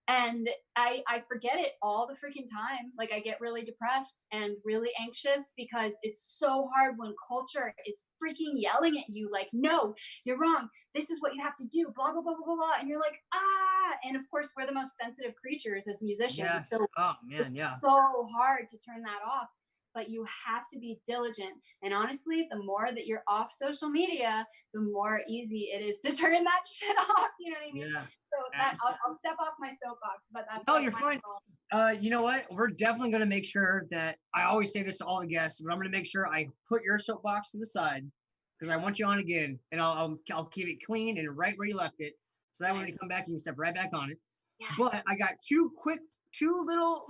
And I forget it all the freaking time. Like, I get really depressed and really anxious because it's so hard when culture is freaking yelling at you like, no, you're wrong. This is what you have to do, blah, blah, blah, blah, blah. And you're like, ah. And of course, we're the most sensitive creatures as musicians. Yes. So, so hard to turn that off. But you have to be diligent. And honestly, the more that you're off social media, the more easy it is to turn that shit off. You know what I mean? Yeah. So I'll step off my soapbox, but that's you're fine. You know what? We're definitely going to make sure that I always say this to all the guests, but I'm going to make sure I put your soapbox to the side because I want you on again, and I'll keep it clean and right where you left it, so that when you come back, you can step right back on it. Yes. But I got two little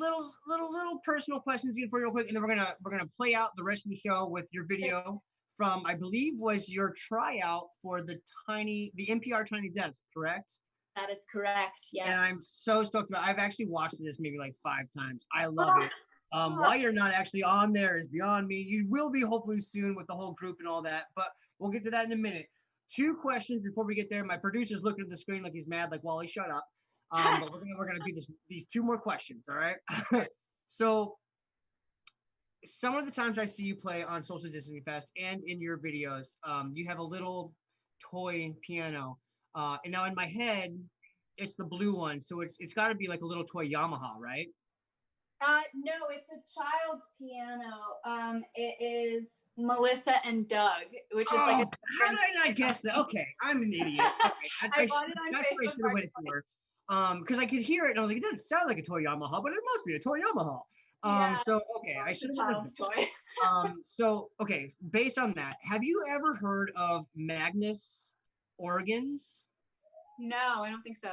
personal questions for you real quick, and then we're gonna play out the rest of the show with your video from, I believe, was your tryout for the NPR Tiny Desk, correct? That is correct. Yes. And I'm so stoked about it. I've actually watched this maybe like 5 times. I love it. Why you're not actually on there is beyond me. You will be hopefully soon with the whole group and all that, but we'll get to that in a minute. 2 questions before we get there. My producer's looking at the screen like he's mad, like, Wally, shut up. But we're gonna do these 2 more questions, all right? So some of the times I see you play on Social Distancing Fest and in your videos, you have a little toy piano. And now in my head, it's the blue one, so it's got to be like a little toy Yamaha, right? No, it's a child's piano. It is Melissa and Doug, which is like how did I not guess that? Okay, I'm an idiot. Okay, I bought it on Facebook. Should have went for. Because I could hear it and I was like, it doesn't sound like a toy Yamaha, but it must be a toy Yamaha. So okay, I should have child's toy. So okay, based on that, have you ever heard of Magnus organs? No, I don't think so.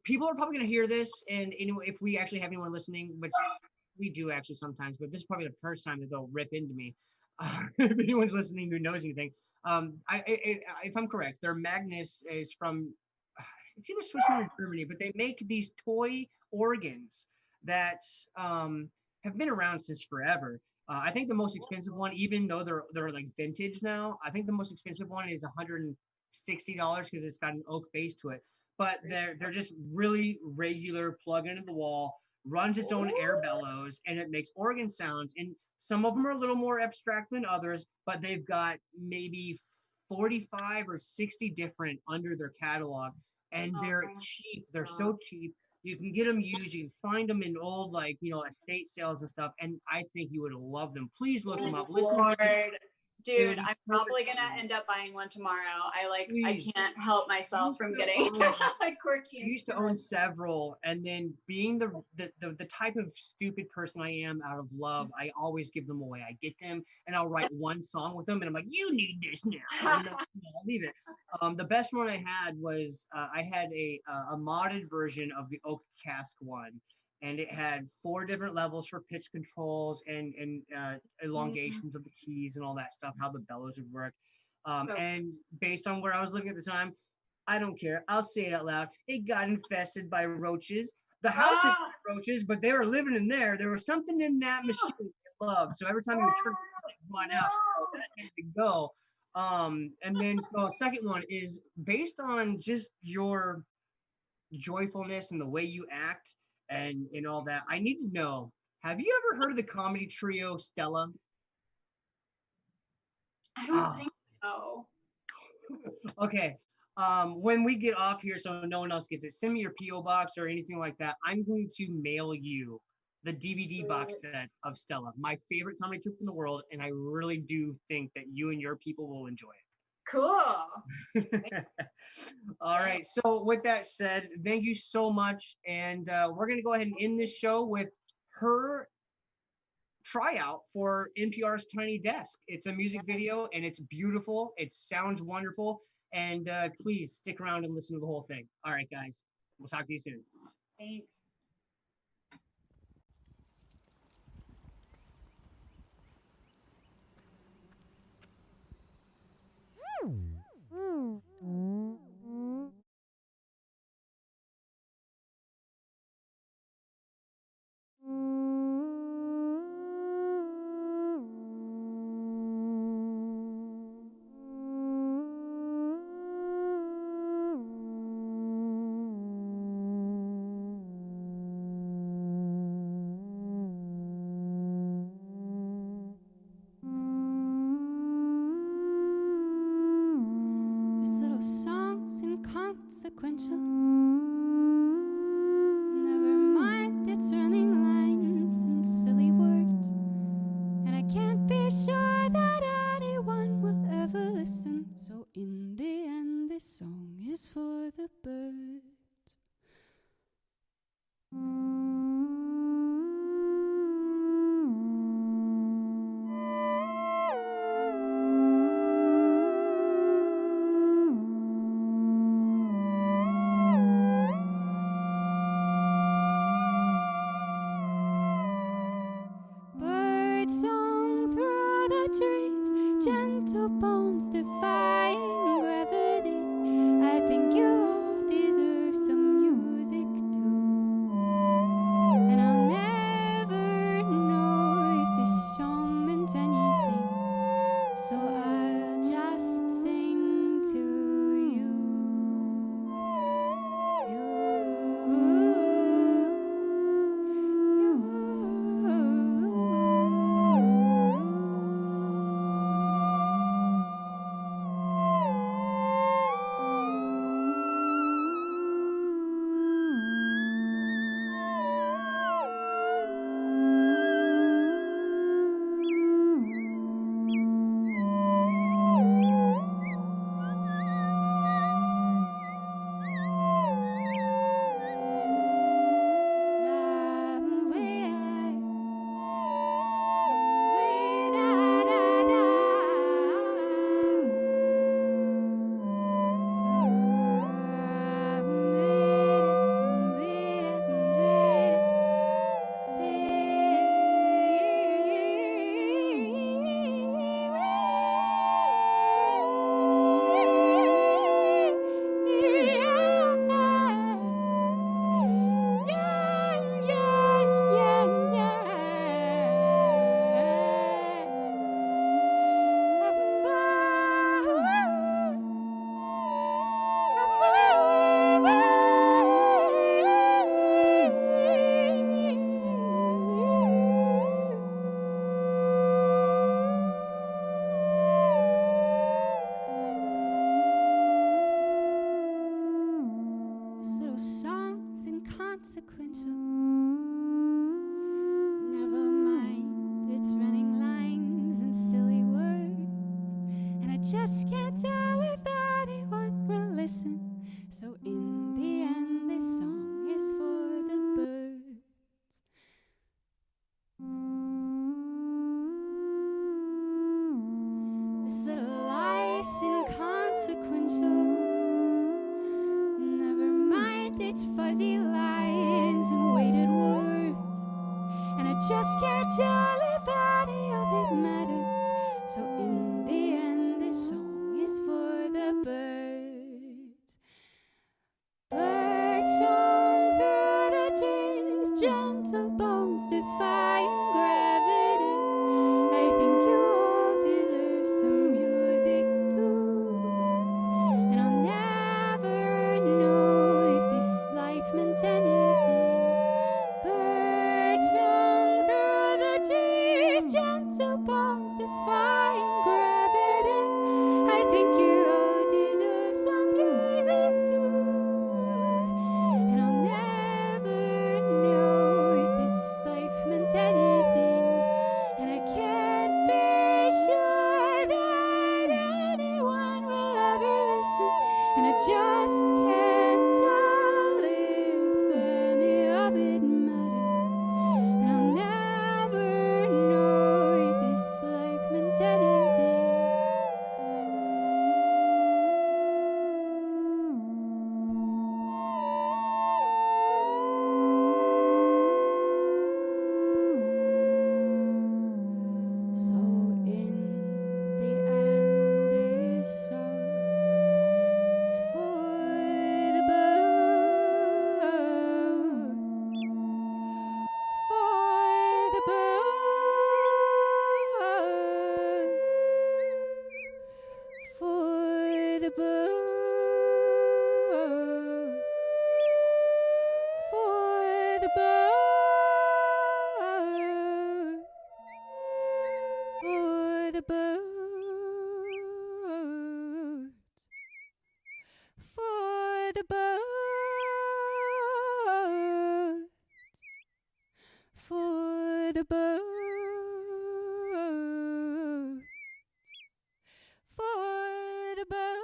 People are probably going to hear this, and if we actually have anyone listening, which we do actually sometimes, but this is probably the first time that they'll rip into me. If anyone's listening who knows anything, if I'm correct, their Magnus is from, it's either Switzerland or Germany, but they make these toy organs that have been around since forever. I think the most expensive one, even though they're like vintage now, I think the most expensive one is $160 because it's got an oak base to it. But they're just really regular, plug into the wall, runs its own air bellows, and it makes organ sounds. And some of them are a little more abstract than others, but they've got maybe 45 or 60 different under their catalog, and they're cheap. They're so cheap. You can get them used. You can find them in old, like, estate sales and stuff. And I think you would love them. Please look them up. Listen to them. Dude, I'm probably gonna end up buying one tomorrow. I can't help myself from getting quirky. I used to own several, and then being the type of stupid person I am, out of love, I always give them away. I get them and I'll write one song with them, and I'm like, you need this now. And I'll leave it. The best one I had was I had a modded version of the Oak Cask one. And it had 4 different levels for pitch controls and elongations of the keys and all that stuff, how the bellows would work. And based on where I was living at the time, I don't care. I'll say it out loud. It got infested by roaches. The house didn't have roaches, but they were living in there. There was something in that machine they loved. So every time you would turn it out, that had to go. And then so second one is based on just your joyfulness and the way you act and all that. I need to know, have you ever heard of the comedy trio Stella? I don't think so. Okay. When we get off here, so no one else gets it, send me your P.O. box or anything like that. I'm going to mail you the DVD box set of Stella, my favorite comedy troupe in the world, and I really do think that you and your people will enjoy it. Cool. All right. So with that said, thank you so much. And we're going to go ahead and end this show with her tryout for NPR's Tiny Desk. It's a music video and it's beautiful. It sounds wonderful. And please stick around and listen to the whole thing. All right, guys. We'll talk to you soon. Thanks. This little song's inconsequential. Never mind its running lines and silly words. And I can't be sure that anyone will ever listen. So in the end, this song is for the birds. Bird song through the trees, gentle bones defying gravity. I think you all deserve some music too. And I'll never know if this song meant anything, so I'll just sing to you. This little life's inconsequential. Never mind its fuzzy lines and weighted words. And I just can't tell if any of it matters. So in the end, this song is for the birds. Bird song through the trees, gentle bones defying gravity. I think you all deserve some music too. And I'll never know if this life meant anything. Bird song through the trees, gentle bones defying gravity. I think you all deserve some music too. And I'll never know if this life meant anything. And I can't be sure that anyone will ever listen. And I just can't tell if any of it matters. And I'll never know if this life meant anything. So in the end, this song is for the birds, for the birds, for the birds, for the birds. For the birds, for the birds, for the birds, for the birds.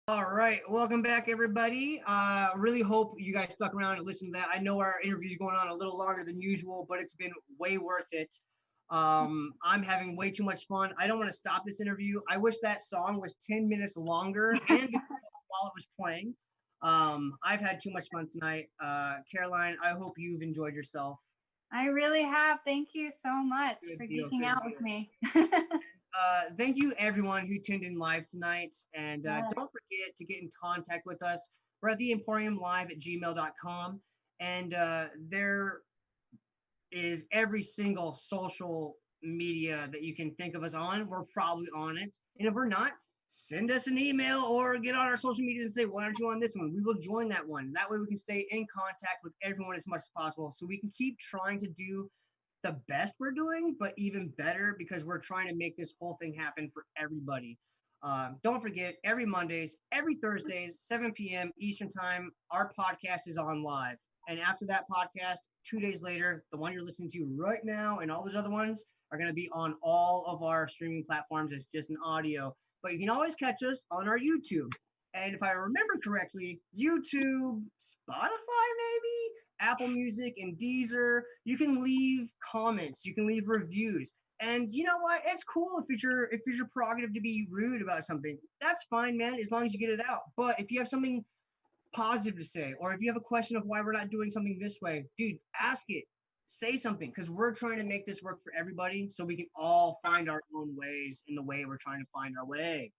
All right, welcome back, everybody. Really hope you guys stuck around and listened to that. I know our interview's going on a little longer than usual, but it's been way worth it. I'm having way too much fun. I don't want to stop this interview. I wish that song was 10 minutes longer and while it was playing. I've had too much fun tonight. Caroline, I hope you've enjoyed yourself. I really have. Thank you so much Good for deal, geeking good out deal. with me. Thank you everyone who tuned in live tonight. And Yes. don't forget to get in contact with us. We're at theemporiumlive@gmail.com. And there is every single social media that you can think of us on. We're probably on it. And if we're not, send us an email or get on our social media and say, why aren't you on this one? We will join that one. That way we can stay in contact with everyone as much as possible. So we can keep trying to do the best we're doing, but even better because we're trying to make this whole thing happen for everybody. Don't forget, every Mondays, every Thursdays, 7 p.m. Eastern Time, our podcast is on live. And after that podcast, 2 days later, the one you're listening to right now and all those other ones are going to be on all of our streaming platforms as just an audio. But you can always catch us on our YouTube. And if I remember correctly, YouTube, Spotify, maybe, Apple Music, and Deezer, you can leave comments, you can leave reviews. And you know what? It's cool if it's your prerogative to be rude about something. That's fine, man, as long as you get it out. But if you have something positive to say, or if you have a question of why we're not doing something this way, dude, ask it. Say something, because we're trying to make this work for everybody so we can all find our own ways in the way we're trying to find our way.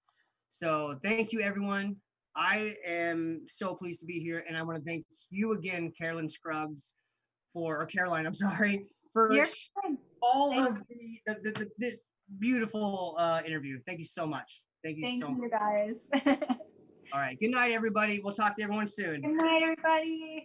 So thank you, everyone. I am so pleased to be here, and I want to thank you again, Caroline Scruggs, or Caroline, I'm sorry, for all of this beautiful interview. Thank you so much. Thank you so much. Thank you, guys. All right. Good night, everybody. We'll talk to everyone soon. Good night, everybody.